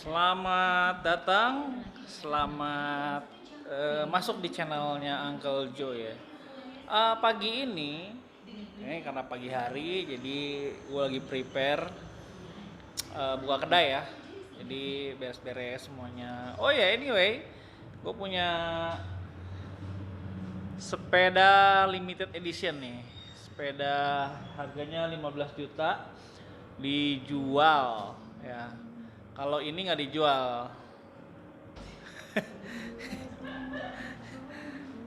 Selamat datang, selamat masuk di channelnya Uncle Joe ya. Pagi ini karena pagi hari, jadi gue lagi prepare buka kedai ya. Jadi beres-beres semuanya. Oh ya, anyway, gue punya sepeda limited edition nih. Sepeda harganya 15 juta dijual ya. Kalau ini nggak dijual.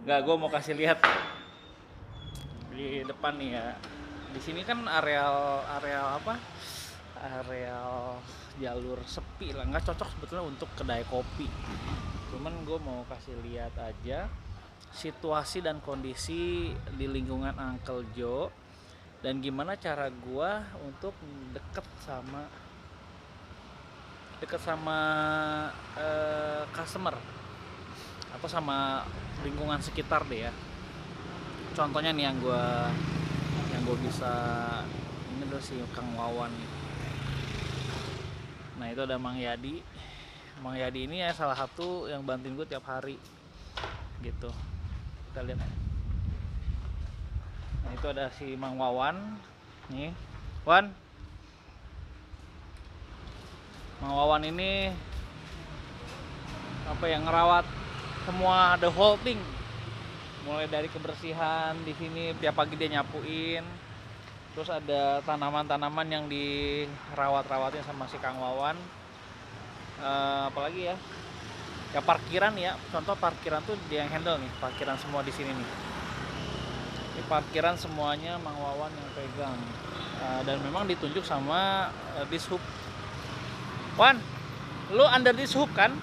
Nggak, gue mau kasih lihat di depan nih ya. Di sini kan areal areal apa? Areal jalur sepi lah, nggak cocok sebetulnya untuk kedai kopi. Cuman gue mau kasih lihat aja situasi dan kondisi di lingkungan Uncle Joe dan gimana cara gue untuk deket sama customer atau sama lingkungan sekitar deh ya. Contohnya nih yang gue bisa ini tuh si Kang Wawan nih. Nah itu ada Mang Yadi. Mang Yadi ini ya salah satu yang bantuin gue tiap hari gitu. Kita lihat. Nah itu ada si Mang Wawan nih. Wan, Mang Wawan ini apa yang ngerawat semua the whole thing, mulai dari kebersihan di sini tiap pagi dia nyapuin, terus ada tanaman-tanaman yang dirawat-rawatin sama si Kang Wawan. Apalagi ya parkiran ya, contoh parkiran tuh dia yang handle nih, parkiran semua di sini nih. Ini parkiran semuanya Mang Wawan yang pegang. Dan memang ditunjuk sama Dishub. Wan, lu under Dishub kan?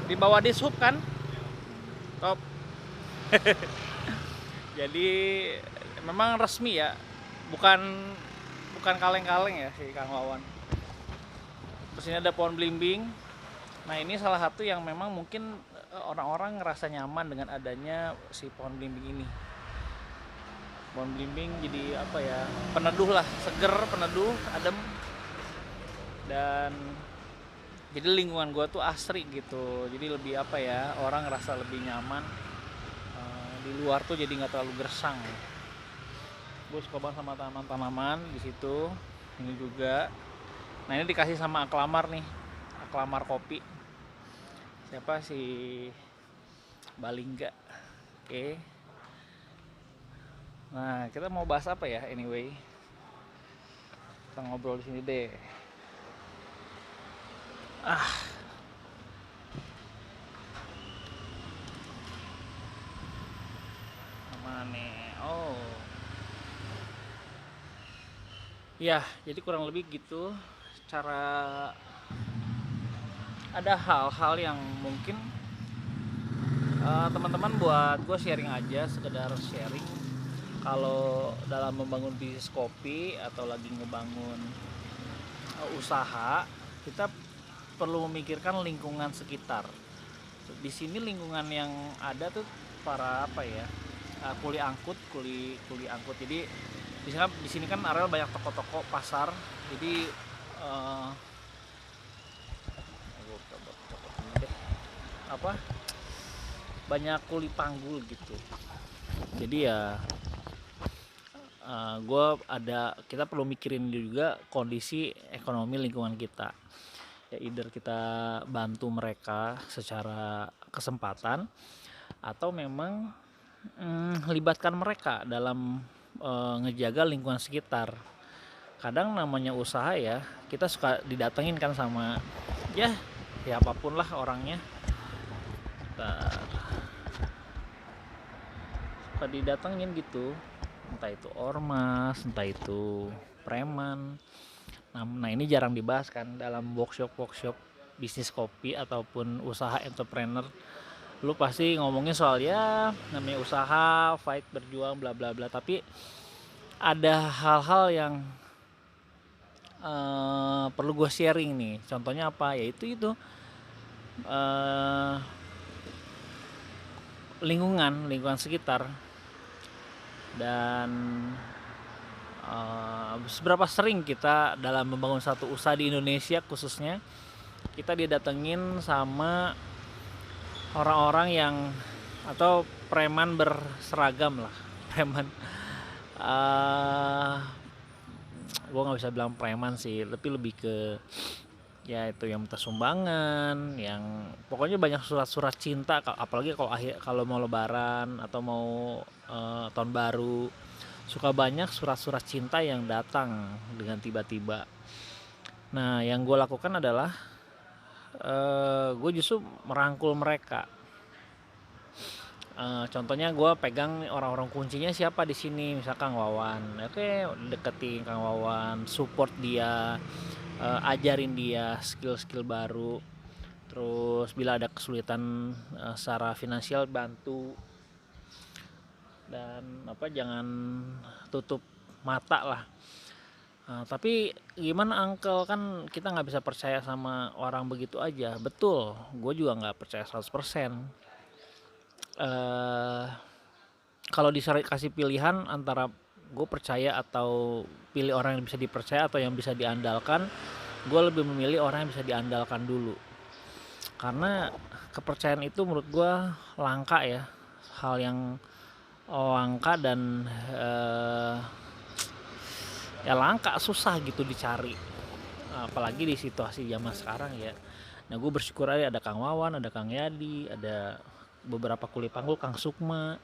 Di bawah Dishub kan? Top. Jadi memang resmi ya, bukan bukan kaleng-kaleng ya si Kang Wawan. Terus ini ada pohon belimbing. Nah ini salah satu yang memang mungkin orang-orang ngerasa nyaman dengan adanya si pohon belimbing ini. Pohon belimbing jadi apa ya, peneduh lah, seger, peneduh, adem. Dan jadi lingkungan gua tuh asri gitu. Jadi lebih apa ya, orang ngerasa lebih nyaman. Di luar tuh jadi nggak terlalu gersang. Gue suka banget sama tanaman-tanaman di situ. Ini juga. Nah ini dikasih sama Aklamar nih, Aklamar kopi. Siapa si Balingga? Oke. Nah kita mau bahas apa ya? Anyway, kita ngobrol di sini deh. Mana nih? Oh. Ya, jadi kurang lebih gitu cara. Ada hal-hal yang mungkin teman-teman buat gue sharing aja, sekedar sharing kalau dalam membangun bisnis kopi atau lagi ngebangun usaha, kita perlu memikirkan lingkungan sekitar. Di sini lingkungan yang ada tuh para apa ya, kuli angkut. Jadi di sini kan area banyak toko-toko pasar. Jadi apa, banyak kuli panggul gitu. Jadi ya kita perlu mikirin juga kondisi ekonomi lingkungan kita. Ya either kita bantu mereka secara kesempatan atau memang libatkan mereka dalam ngejaga lingkungan sekitar. Kadang namanya usaha ya, kita suka didatengin kan sama ya siapapun lah orangnya. Suka didatengin gitu, entah itu ormas, entah itu preman. Nah ini jarang dibahas kan dalam workshop bisnis kopi ataupun usaha entrepreneur. Lu pasti ngomongin soal ya namanya usaha, fight, berjuang, bla bla bla. Tapi ada hal-hal yang perlu gue sharing nih. Contohnya apa? Yaitu lingkungan sekitar. Dan seberapa sering kita dalam membangun satu usaha di Indonesia khususnya kita didatengin sama orang-orang yang atau preman berseragam lah. Preman, gue nggak bisa bilang preman sih, tapi lebih ke ya itu yang minta sumbangan, yang pokoknya banyak surat-surat cinta, apalagi kalau mau lebaran atau mau tahun baru, suka banyak surat-surat cinta yang datang dengan tiba-tiba. Nah, yang gue lakukan adalah gue justru merangkul mereka. Contohnya gue pegang orang-orang kuncinya siapa di sini, misalkan Wawan. Oke, deketin Kang Wawan, support dia, ajarin dia skill-skill baru. Terus bila ada kesulitan secara finansial, bantu. Dan jangan tutup mata lah. Tapi gimana Uncle, kan kita nggak bisa percaya sama orang begitu aja. Betul, gue juga nggak percaya 100%. Kalau dikasih pilihan antara gue percaya atau pilih orang yang bisa dipercaya atau yang bisa diandalkan, gue lebih memilih orang yang bisa diandalkan dulu. Karena kepercayaan itu menurut gue langka ya, hal yang langka dan ya langka, susah gitu dicari, apalagi di situasi zaman sekarang ya. Nah, gue bersyukur aja ada Kang Wawan, ada Kang Yadi, ada beberapa kuli panggul, Kang Sukma,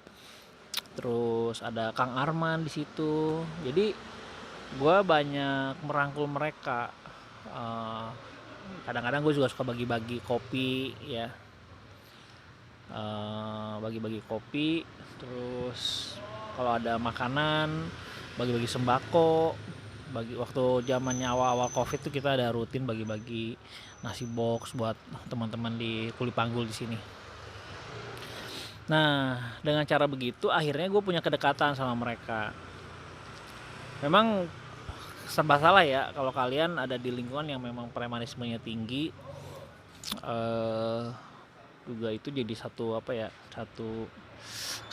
terus ada Kang Arman di situ. Jadi gue banyak merangkul mereka. Kadang-kadang gue juga suka bagi-bagi kopi ya, bagi-bagi kopi. Terus kalau ada makanan, bagi-bagi sembako. Waktu zamannya awal-awal covid tuh kita ada rutin bagi-bagi nasi box buat teman-teman di kuli panggul di sini. Nah, dengan cara begitu akhirnya gue punya kedekatan sama mereka. Memang serba salah ya kalau kalian ada di lingkungan yang memang premanismenya tinggi. Juga itu jadi satu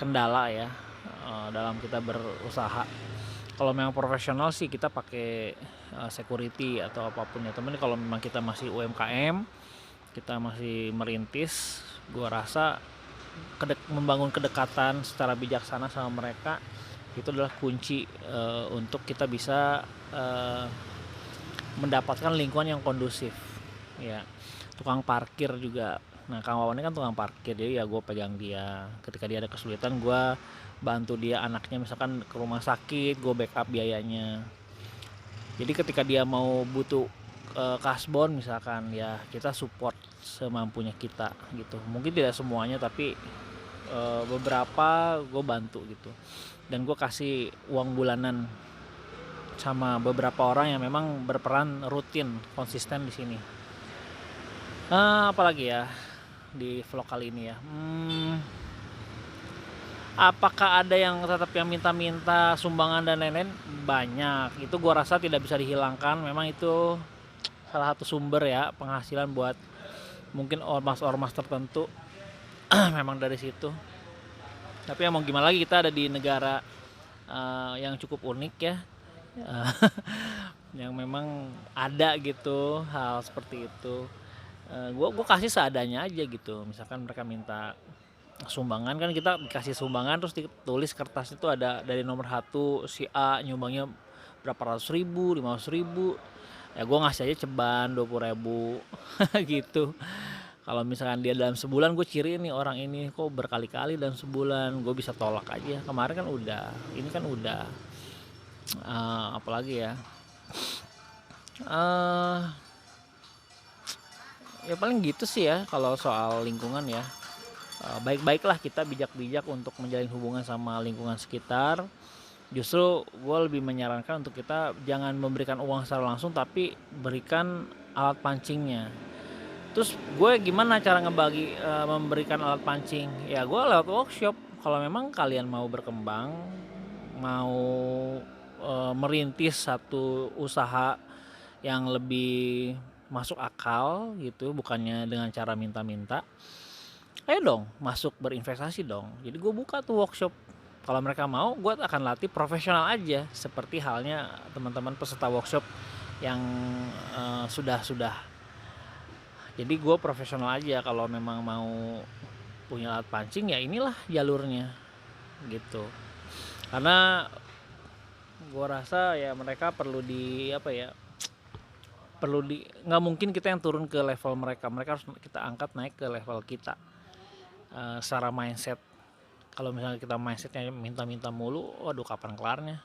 kendala ya dalam kita berusaha. Kalau memang profesional sih kita pakai security atau apapun ya teman. Kalau memang kita masih UMKM, kita masih merintis, gue rasa membangun kedekatan secara bijaksana sama mereka itu adalah kunci untuk kita bisa mendapatkan lingkungan yang kondusif ya. Tukang parkir juga, nah Kang Wawan ini kan tukang parkir, jadi ya gue pegang dia ketika dia ada kesulitan, gue bantu dia anaknya misalkan ke rumah sakit, gue backup biayanya. Jadi ketika dia mau butuh kasbon misalkan, ya kita support semampunya kita gitu. Mungkin tidak semuanya, tapi beberapa gue bantu gitu. Dan gue kasih uang bulanan sama beberapa orang yang memang berperan rutin konsisten di sini. Apalagi ya di vlog kali ini ya. Apakah ada yang tetap yang minta-minta sumbangan dan lain-lain? Banyak. Itu gue rasa tidak bisa dihilangkan. Memang itu salah satu sumber ya penghasilan buat mungkin ormas-ormas tertentu. Memang dari situ. Tapi ya mau gimana lagi, kita ada di negara yang cukup unik ya. Yang memang ada gitu hal seperti itu. Gue kasih seadanya aja gitu. Misalkan mereka minta sumbangan, kan kita dikasih sumbangan terus ditulis kertas itu ada dari nomor 1 si A nyumbangnya berapa ratus ribu, 500.000, ya gue ngasih aja ceban 20.000 gitu. Kalau misalkan dia dalam sebulan, gue ciri nih orang ini kok berkali-kali dalam sebulan, gue bisa tolak aja. Kemarin kan udah, ini kan udah, apalagi ya, ya paling gitu sih ya kalau soal lingkungan ya. Baik-baiklah kita bijak-bijak untuk menjalin hubungan sama lingkungan sekitar. Justru gue lebih menyarankan untuk kita jangan memberikan uang secara langsung, tapi berikan alat pancingnya. Terus gue gimana cara memberikan alat pancing? Ya gue lewat workshop. Kalau memang kalian mau berkembang, mau merintis satu usaha yang lebih masuk akal gitu, bukannya dengan cara minta-minta, ayo dong masuk berinvestasi dong. Jadi gue buka tuh workshop. Kalau mereka mau, gue akan latih profesional aja, seperti halnya teman-teman peserta workshop yang sudah Jadi gue profesional aja, kalau memang mau punya alat pancing ya inilah jalurnya gitu. Karena gue rasa ya mereka perlu di apa ya, perlu di, nggak mungkin kita yang turun ke level mereka, mereka harus kita angkat naik ke level kita. Secara mindset, kalau misalnya kita mindsetnya minta-minta mulu, waduh kapan kelarnya.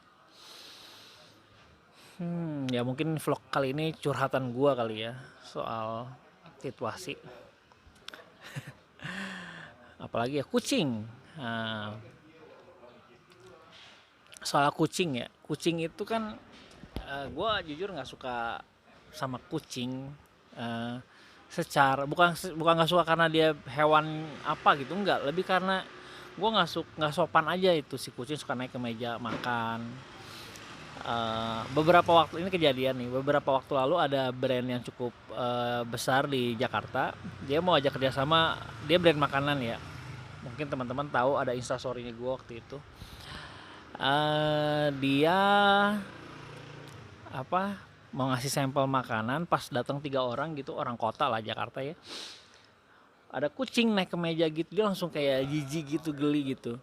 Ya mungkin vlog kali ini curhatan gua kali ya soal situasi, apalagi ya kucing. Nah, soal kucing ya, kucing itu kan gua jujur nggak suka sama kucing. eh, Secara bukan nggak suka karena dia hewan apa gitu, enggak, lebih karena gue nggak sopan aja itu si kucing suka naik ke meja makan. Beberapa waktu ini kejadian nih, beberapa waktu lalu ada brand yang cukup besar di Jakarta, dia mau ajak kerjasama, dia brand makanan ya, mungkin teman-teman tahu, ada instastorynya gue waktu itu. Dia apa, mau ngasih sampel makanan, pas datang 3 orang gitu, orang kota lah Jakarta ya, ada kucing naik ke meja gitu, dia langsung kayak jijik gitu, geli gitu.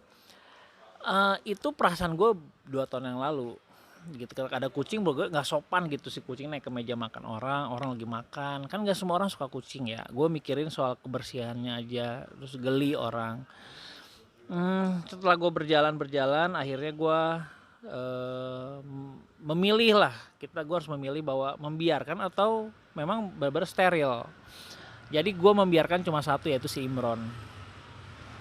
Itu perasaan gue 2 tahun yang lalu gitu, kalau ada kucing gue nggak sopan gitu, si kucing naik ke meja makan orang, orang lagi makan, kan nggak semua orang suka kucing ya, gue mikirin soal kebersihannya aja, terus geli orang. Setelah gue berjalan akhirnya gue memilih lah, gue harus memilih bahwa membiarkan atau memang benar-benar steril. Jadi gue membiarkan cuma satu, yaitu si Imron.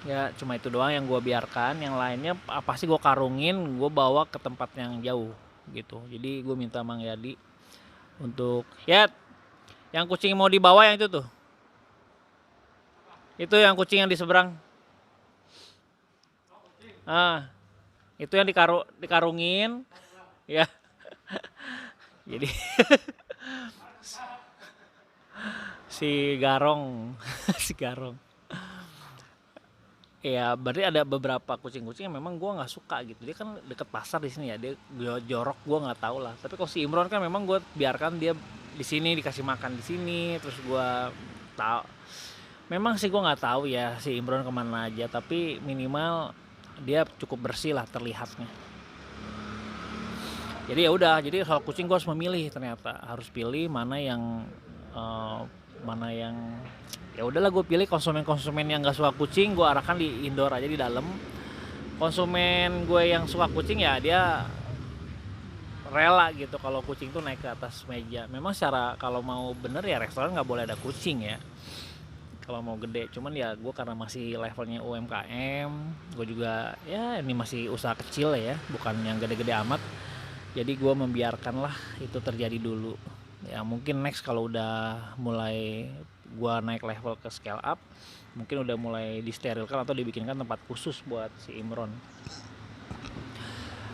Ya cuma itu doang yang gue biarkan, yang lainnya pasti gue karungin, gue bawa ke tempat yang jauh gitu. Jadi gue minta Mang Yadi untuk ya, yang kucing mau dibawa yang itu yang kucing yang di seberang, itu yang dikarungin ya. Jadi si Garong si Garong ya, berarti ada beberapa kucing-kucing yang memang gue nggak suka gitu. Dia kan deket pasar di sini ya, dia jorok, gue nggak tahu lah. Tapi kalau si Imron kan memang gue biarkan dia di sini, dikasih makan di sini, terus gue tahu. Memang sih gue nggak tahu ya si Imron kemana aja, tapi minimal dia cukup bersih lah terlihatnya. Jadi ya udah, jadi soal kucing gue harus memilih, ternyata harus pilih mana yang ya udahlah, gue pilih konsumen yang nggak suka kucing gue arahkan di indoor aja, di dalam. Konsumen gue yang suka kucing ya dia rela gitu kalau kucing tuh naik ke atas meja. Memang secara kalau mau bener ya restoran nggak boleh ada kucing ya kalau mau gede, cuman ya gue karena masih levelnya UMKM, gue juga ya ini masih usaha kecil ya, bukan yang gede-gede amat. Jadi gue membiarkan lah itu terjadi dulu. Ya mungkin next kalau udah mulai gue naik level ke scale up, mungkin udah mulai disterilkan atau dibikinkan tempat khusus buat si Imron.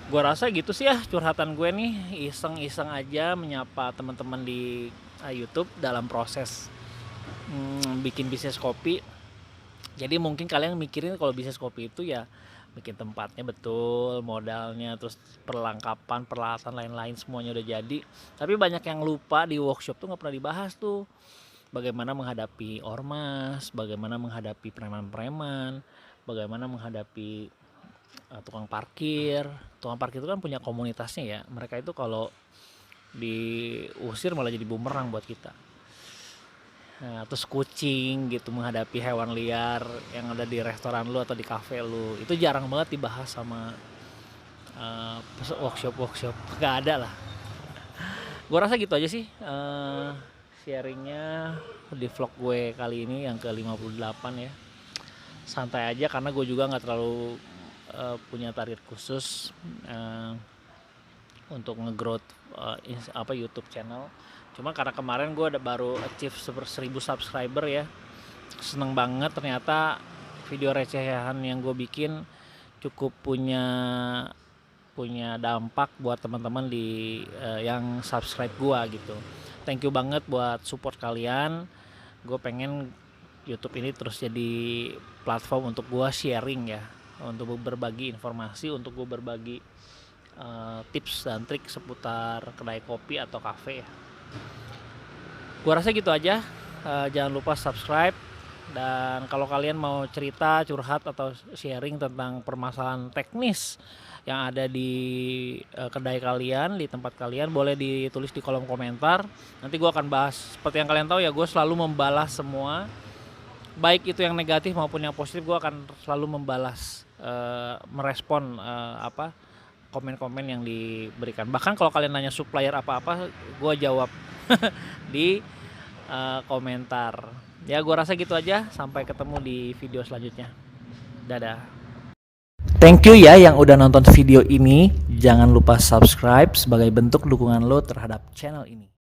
Gue rasa gitu sih ya curhatan gue nih, iseng-iseng aja menyapa teman-teman di YouTube dalam proses bikin bisnis kopi. Jadi mungkin kalian mikirin kalau bisnis kopi itu ya bikin tempatnya betul, modalnya, terus perlengkapan, peralatan lain-lain semuanya udah jadi. Tapi banyak yang lupa, di workshop tuh nggak pernah dibahas tuh. Bagaimana menghadapi ormas, bagaimana menghadapi preman-preman, bagaimana menghadapi tukang parkir. Tukang parkir itu kan punya komunitasnya ya. Mereka itu kalau diusir malah jadi bumerang buat kita. Nah, terus kucing gitu, menghadapi hewan liar yang ada di restoran lu atau di kafe lu, itu jarang banget dibahas sama workshop. Gak ada lah. Gue rasa gitu aja sih sharingnya di vlog gue kali ini yang ke 58 ya. Santai aja karena gue juga gak terlalu punya target khusus untuk nge-growth YouTube channel. Cuma karena kemarin gue baru achieve 1000 subscriber ya, seneng banget. Ternyata video recehan yang gue bikin cukup punya dampak buat teman-teman di yang subscribe gue gitu. Thank you banget buat support kalian. Gue pengen YouTube ini terus jadi platform untuk gue sharing ya, untuk berbagi informasi, untuk gue berbagi tips dan trik seputar kedai kopi atau kafe ya. Gue rasa gitu aja. jangan lupa subscribe. Dan kalau kalian mau cerita, curhat atau sharing tentang permasalahan teknis yang ada di kedai kalian, di tempat kalian, boleh ditulis di kolom komentar. Nanti gue akan bahas. Seperti yang kalian tahu ya, gue selalu membalas semua, baik itu yang negatif maupun yang positif. Gue akan selalu membalas, merespon komen-komen yang diberikan. Bahkan kalau kalian nanya supplier apa-apa, gue jawab di komentar. Ya, gue rasa gitu aja. Sampai ketemu di video selanjutnya. Dadah. Thank you ya yang udah nonton video ini. Jangan lupa subscribe sebagai bentuk dukungan lo terhadap channel ini.